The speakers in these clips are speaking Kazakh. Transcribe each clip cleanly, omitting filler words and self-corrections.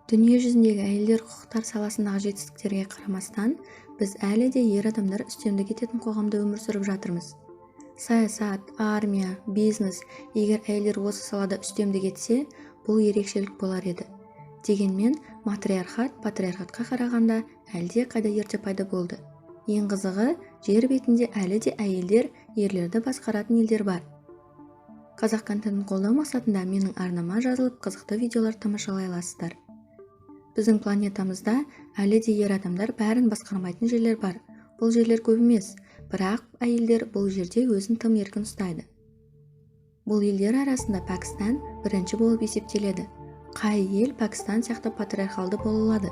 Дүние жүзіндегі әйелдер құқықтар саласындағы жетістіктерге қарамастан, біз әлі де ер адамдар үстемдік ететін қоғамда өмір сүріп жатырмыз. Саясат, армия, бизнес, егер әйелдер осы салада үстемдік етсе, бұл ерекшелік болар еді. Дегенмен, матриархат патриархатқа қарағанда әлде қайда ерте пайда болды. Ең қызығы, жер бетінде әлі де әйелдер ерлерді басқаратын елдер бар. Қазақ контентін қолдау мақсатында менің арнама жазылып, қызықты видеолар тамашалай аласыздар. Біздің планетамызда әлі де ер адамдар бәрін басқармайтын жерлер бар. Бұл жерлер көп емес, бірақ әйелдер бұл жерде өзін тым еркін ұстайды. Бұл елдер арасында Пәкістан бірінші болып есептеледі. Қай ел Пәкістан сияқты патриархалды бола алады.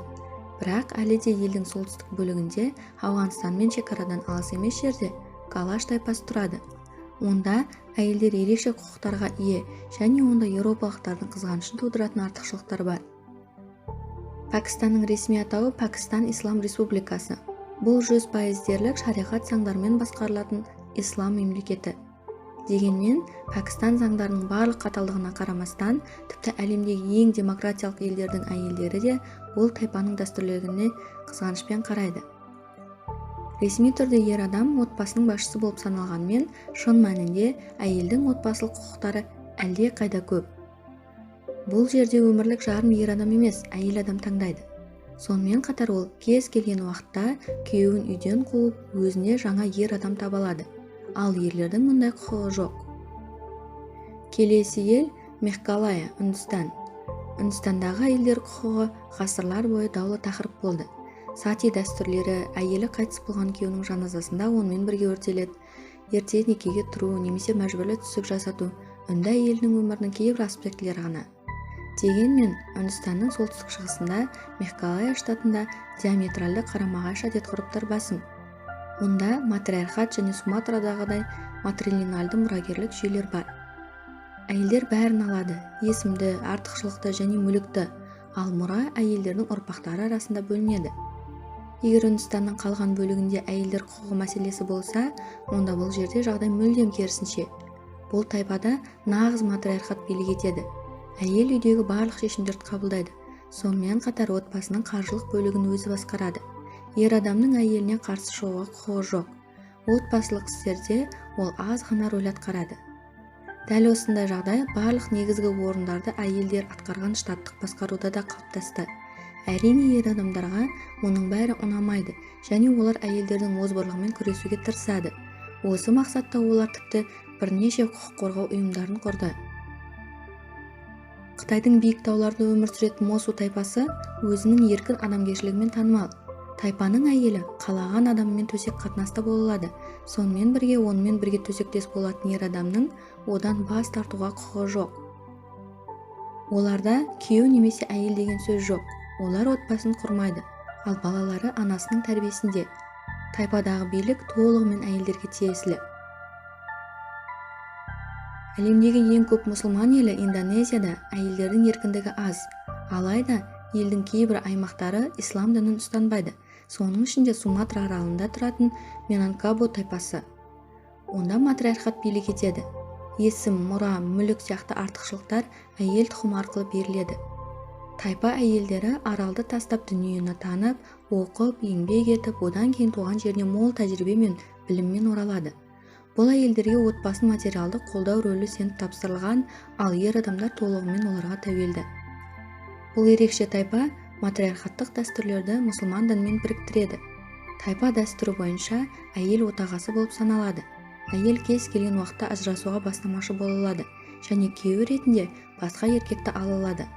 Бірақ әлі де елдің солтүстік бөлігінде, Ауғанстанмен шекарадан алыс емес жерде Калаш тайпасы тұрады. Онда әйелдер ерекше құқықтарға ие, және онда еуропалықтардың қызғанышын тудыратын артықшылықтар бар. Пәкістанның ресми атауы Пәкістан Ислам Республикасы. Бұл 100% дерлік шариғат заңдарымен басқарылатын ислам мемлекеті. Дегенмен, Пәкістан заңдарының барлық қаталдығына қарамастан, тіпті әлемдегі ең демократиялық елдердің әйелдері де ол тайпаның дәстүрлеріне қызғанышпен қарайды. Ресми түрде ер адам отбасының басшысы болып саналғанмен, шын мәнінде әйелдің отбасылық құқықтары әлде қайда көп. Бұл жерде өмірлік жарын ер адам емес, әйел адам таңдайды. Сонымен қатар ол кез келген уақытта күйеуін үйден қуып, өзіне жаңа ер адам таба алады. Ал ерлердің мұндай құқығы жоқ. Келесі ел Мехгалая, Үндістан. Үндістандағы әйелдер құқығы ғасырлар бойы даулы тақырып болды. Сати дәстүрлері әйелі қайтыс болған күйеуінің жаназасында онымен бірге өртеледі. Ерте некеге тұру немесе мәжбүрлі түсік жасату үнді әйелінің өмірінің кейбір аспектілері ғана. Дегенмен, Үндістанның солтүстік шығысында Мехгалая штатында диаметралды қарама-қайшы әдет-ғұрыптар басым. Онда матриархат және Суматрадағыдай матрилиналды мұрагерлік жүйелер бар. Әйелдер бәрін алады, есімді, артықшылықты және мүлікті, ал мұра әйелдердің ұрпақтары арасында бөлінеді. Егер Үндістанның қалған бөлігінде әйелдер құқығы мәселесі болса, онда бұл жерде жағдай мүлдем керісінше. Бұл тайпада нағыз матриархат билік етеді. Әйел үйдегі барлық шешімдерді қабылдайды. Сонымен қатар отбасының қаржылық бөлігін өзі басқарады. Ер адамның әйеліне қарсы шығуға құқығы жоқ. Отбасылық істерде ол аз ғана рөл атқарады. Дәл осындай жағдай барлық негізгі орындарды әйелдер атқарған штаттық басқаруда да қалыптасты. Әрине ер адамдарға мұның бәрі ұнамайды, және олар әйелдердің озбырлығымен күресуге тырысады. Осы мақсатта олар тіпті бірнеше құқық қорғау ұйымдарын құрды. Қытайдың биік тауларда өмір сүретін Мосу тайпасы өзінің еркін адамгершілігімен танымал. Тайпаның әйелі қалаған адаммен төсек қатынаста бола алады. Сонымен бірге онымен бірге төсектес болатын ер адамның одан бас тартуға құқығы жоқ. Оларда күйеу немесе әйел деген сөз жоқ. Олар отбасын құрмайды, ал балалары анасының тәрбиесінде. Тайпадағы билік толығымен әйелдерге тиесілі. Әлемдегі ең көп мұсылман елі Индонезияда әйелдердің еркіндігі аз. Алайда, елдің кейбір аймақтары ислам дінін ұстанбайды. Соның ішінде Суматра аралында тұратын Минангкабу тайпасы. Онда матриархат билік етеді. Есім, мұра, мүлік сияқты артықшылықтар әйел тұқымы арқылы беріледі. Тайпа әйелдері аралды тастап дүниені танып, оқып, еңбек етіп, одан кейін туған жеріне мол тәжірибе мен біліммен оралады. Бұл әйелдерге отбасын материалды қолдау рөлі сеніп тапсырылған, ал ер адамдар толығымен оларға тәуелді. Бұл ерекше тайпа матриархаттық дәстүрлерді мұсылман дінмен біріктіреді. Тайпа дәстүрі бойынша әйел отағасы болып саналады. Әйел кез келген уақытта ажырасуға бастамашы бола алады, және күйеуі ретінде басқа еркекті ала алады.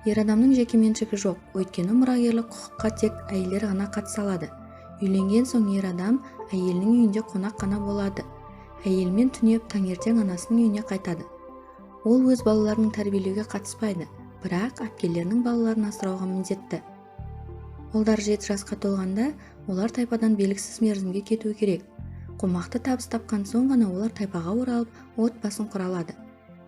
Ер адамның жеке меншігі жоқ, өйткені мұрагерлік құқыққа тек әйелдер ғана қатыса алады. Үйленген соң ер адам әйелінің үйінде қонақ қана болады. Әйелмен түнеп таңертең анасының үйіне қайтады. Ол өз балаларының тәрбиелеуге қатыспайды, бірақ әпкелерінің балаларын асырауға міндетті. Олар 7 жасқа толғанда, олар тайпадан белгісіз мерзімге кетуі керек. Қомақты табыс тапқан соң ғана олар тайпаға оралып, отбасын құра алады.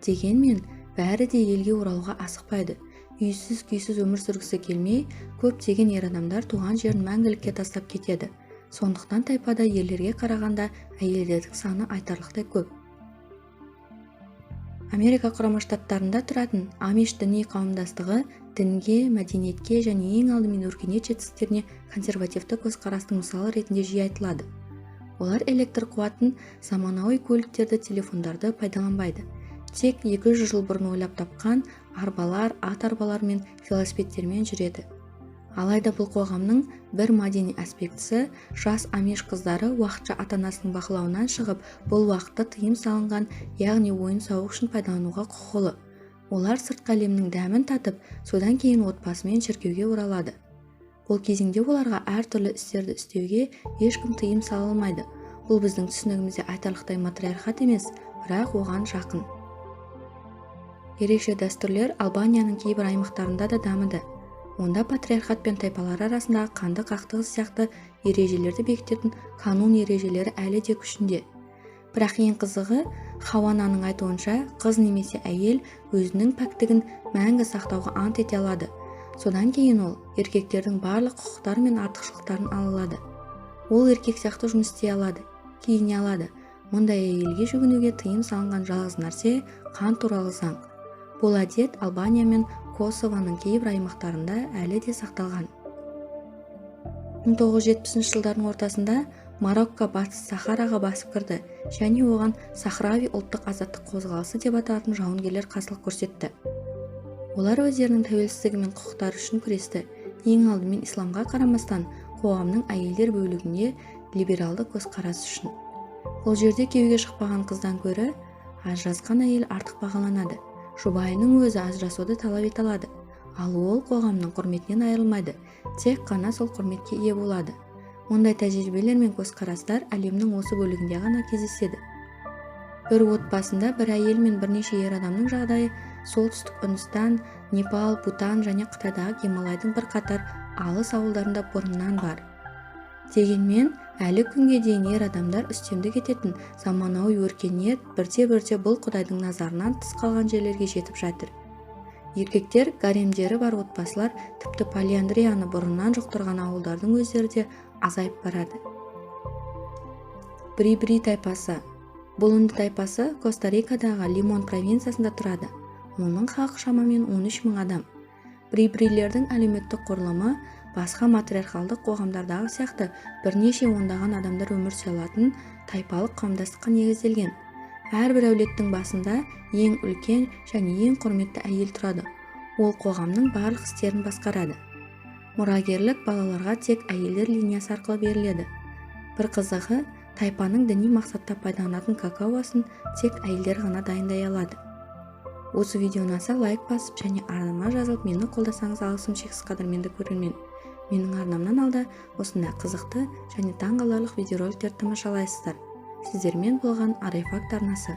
Дегенмен, бәрі де елге оралуға асықпайды. Үйсіз-күйсіз өмір сүргісі келмей, көптеген ер адамдар туған жерін мәңгілікке тастап кетеді. Сондықтан тайпада ерлерге қарағанда әйелдердің саны айтарлықтай көп. Америка құрама штаттарында тұратын Амиш діни қауымдастығы дінге, мәдениетке және ең алдымен өркениет жетістіктеріне консервативті көзқарастың мысалы ретінде жиі айтылады. Олар электр қуатын заманауи көліктерді, телефондарды пайдаланбайды. Тек 200 жыл бұрын ойлап тапқан арбалар, ат арбалар мен велосипедтермен жүреді. Алайда бұл қоғамның бір мәдени аспектісі, жас амиш қыздары уақытша ата-анасының бақылауынан шығып, бұл уақытта тыйым салынған, яғни ойын-сауық үшін пайдалануға құқылы. Олар сыртқы әлемнің дәмін татып, содан кейін отбасымен шіркеуге оралады. Бұл кезеңде оларға әртүрлі істерді істеуге ешкім тыйым салылмайды. Бұл біздің түсінігімізде айтарлықтай матриархат емес, бірақ оған жақын. Ерекше дәстүрлер Албанияның кейбір аймақтарында да дамыды. Онда патриархат пен тайпалар арасындағы қанды қақтығыс сияқты ережелерді бекітетін канун ережелері әлі де күшінде. Бірақ ең қызығы, Хауананың айтуынша, қыз немесе әйел өзінің пәктігін мәңгі сақтауға ант ете алады. Содан кейін ол еркектердің барлық құқықтары мен артықшылықтарын ала алады. Ол еркек сияқты жұмыс істей алады, киіне алады. Мұндай әйелге жүгінуге тыйым салынған жалғыз нәрсе қан туралы заң. Бұл әдет Албания мен Косованың кейбір аймақтарында әлі де сақталған. 1970 жылдардың ортасында Марокко батыс Сахараға басып кірді және оған Сахрави ұлттық азаттық қозғалысы деп аталатын жауынгерлер қарсылық көрсетті. Олар өздерінің тәуелсіздігі мен құқықтары үшін күресті. Ең алдымен исламға қарамастан қоғамның әйелдер бөлігіне либералды көзқарас үшін. Бұл жерде күйеуге шықпаған қыздан гөрі ажырасқан әйел артық бағаланады. Жұбайының өзі ажырасуды талап ете алады, ал ол қоғамның құрметінен айырылмайды, тек қана сол құрметке ие болады. Ондай тәжірибелер мен көзқарастар әлемнің осы бөлігінде ғана кездеседі. Бір отбасында бір әйел мен бірнеше ер адамның жағдайы солтүстік Үндістан, Непал, Бутан және Қытайдағы Гималайдың бірқатар алыс ауылдарында бұрыннан бар. Дегенмен, әлі күнге дейін ер адамдар үстемдік ететін заманауи өркениет бірте-бірте бұл Құдайдың назарынан тыс қалған жерлерге жетіп жатыр. Еркектер гаремдері бар отбасылар тіпті полиандрияны бұрыннан жұқтырған ауылдардың өздері де азайып барады. Бри-Бри тайпасы. Бұл үнді тайпасы Коста-Рикадағы Лимон провинциясында тұрады. Оның халқы шамамен 13 мың адам. Бри-Брилердің әлеуметтік құрылымы басқа матриархалдық қоғамдардағы сияқты бірнеше ондаған адамдар өмір сүре алатын тайпалық қауымдастыққа негізделген. Әрбір әулеттің басында ең үлкен және ең құрметті әйел тұрады. Ол қоғамның барлық істерін басқарады. Мұрагерлік балаларға тек әйелдер линиясы арқылы беріледі. Бір қызығы, тайпаның діни мақсатта пайдаланатын какаосын тек әйелдер ғана дайындай алады. Осы видео ұнаса лайк басып және арнама жазылып мені қолдасаңыз алғысым шексіз қадірменді көрермен. Менің арнамнан алда осындай қызықты және таңғаларлық видеороликтерді тамашалайсыздар. Сіздермен болған Арай Факт арнасы.